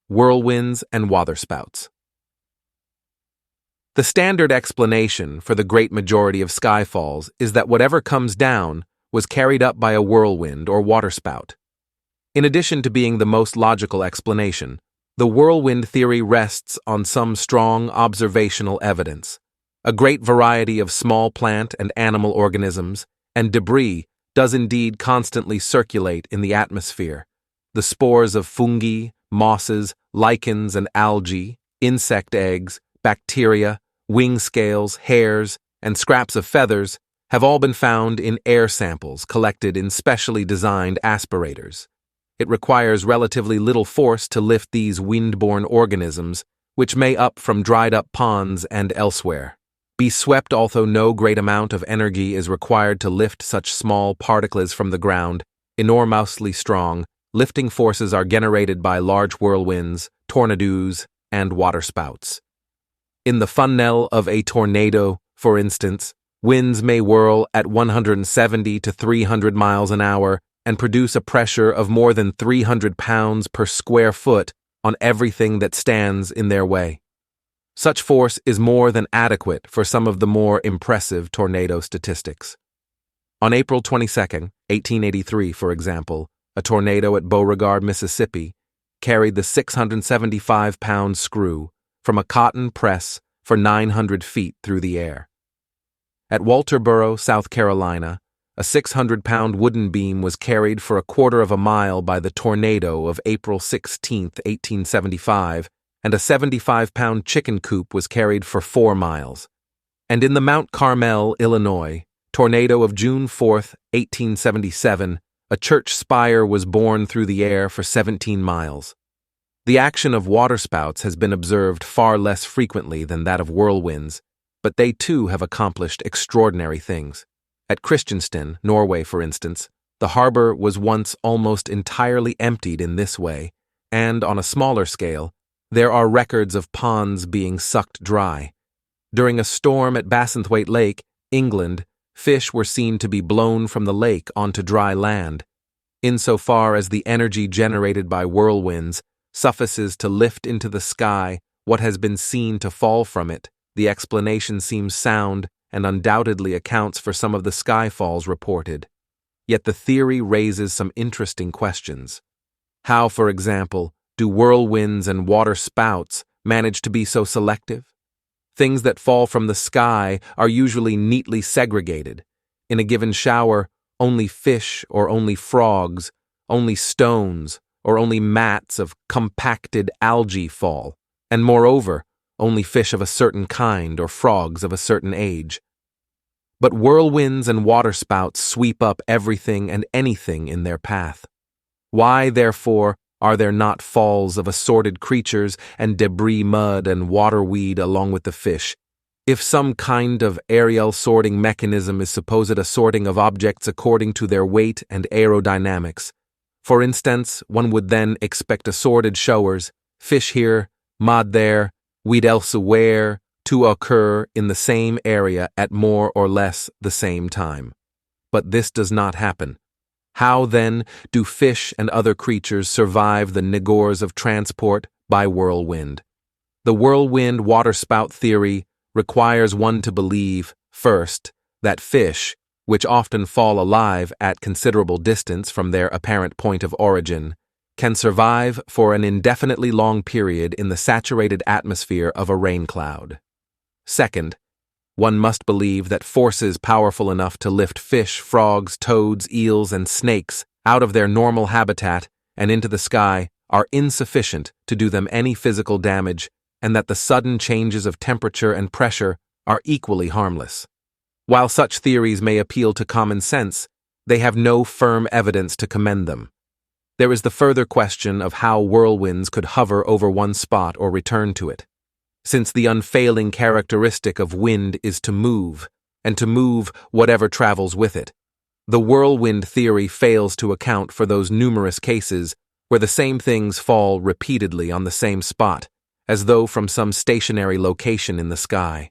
Whirlwinds and Watherspouts. The standard explanation for the great majority of skyfalls is that whatever comes down was carried up by a whirlwind or waterspout. In addition to being the most logical explanation, the whirlwind theory rests on some strong observational evidence. A great variety of small plant and animal organisms and debris does indeed constantly circulate in the atmosphere. The spores of fungi, mosses, lichens and algae, insect eggs, bacteria, wing scales, hairs, and scraps of feathers have all been found in air samples collected in specially designed aspirators. It requires relatively little force to lift these wind-borne organisms, which may up from dried-up ponds and elsewhere. Be swept, although no great amount of energy is required to lift such small particles from the ground, enormously strong. Lifting forces are generated by large whirlwinds, tornadoes, and waterspouts. In the funnel of a tornado, for instance, winds may whirl at 170 to 300 miles an hour and produce a pressure of more than 300 pounds per square foot on everything that stands in their way. Such force is more than adequate for some of the more impressive tornado statistics. On April 22, 1883, for example, a tornado at Beauregard, Mississippi, carried the 675-pound screw from a cotton press for 900 feet through the air. At Walterboro, South Carolina, a 600-pound wooden beam was carried for a quarter of a mile by the tornado of April 16, 1875, and a 75-pound chicken coop was carried for 4 miles. And in the Mount Carmel, Illinois, tornado of June 4, 1877, a church spire was borne through the air for 17 miles. The action of waterspouts has been observed far less frequently than that of whirlwinds, but they too have accomplished extraordinary things. At Kristiansand, Norway, for instance, the harbor was once almost entirely emptied in this way, and on a smaller scale, there are records of ponds being sucked dry. During a storm at Bassenthwaite Lake, England, fish were seen to be blown from the lake onto dry land. Insofar as the energy generated by whirlwinds suffices to lift into the sky what has been seen to fall from it, the explanation seems sound and undoubtedly accounts for some of the skyfalls reported. Yet the theory raises some interesting questions. How, for example, do whirlwinds and waterspouts manage to be so selective? Things that fall from the sky are usually neatly segregated. In a given shower, only fish or only frogs, only stones or only mats of compacted algae fall, and moreover, only fish of a certain kind or frogs of a certain age. But whirlwinds and waterspouts sweep up everything and anything in their path. Why, therefore, are there not falls of assorted creatures and debris, mud and waterweed along with the fish? If some kind of aerial sorting mechanism is supposed a sorting of objects according to their weight and aerodynamics, for instance, one would then expect assorted showers, fish here, mud there, weed elsewhere, to occur in the same area at more or less the same time. But this does not happen. How, then, do fish and other creatures survive the nigors of transport by whirlwind? The whirlwind waterspout theory requires one to believe, first, that fish, which often fall alive at considerable distance from their apparent point of origin, can survive for an indefinitely long period in the saturated atmosphere of a rain cloud. Second, one must believe that forces powerful enough to lift fish, frogs, toads, eels, and snakes out of their normal habitat and into the sky are insufficient to do them any physical damage, and that the sudden changes of temperature and pressure are equally harmless. While such theories may appeal to common sense, they have no firm evidence to commend them. There is the further question of how whirlwinds could hover over one spot or return to it. Since the unfailing characteristic of wind is to move, and to move whatever travels with it, the whirlwind theory fails to account for those numerous cases where the same things fall repeatedly on the same spot, as though from some stationary location in the sky.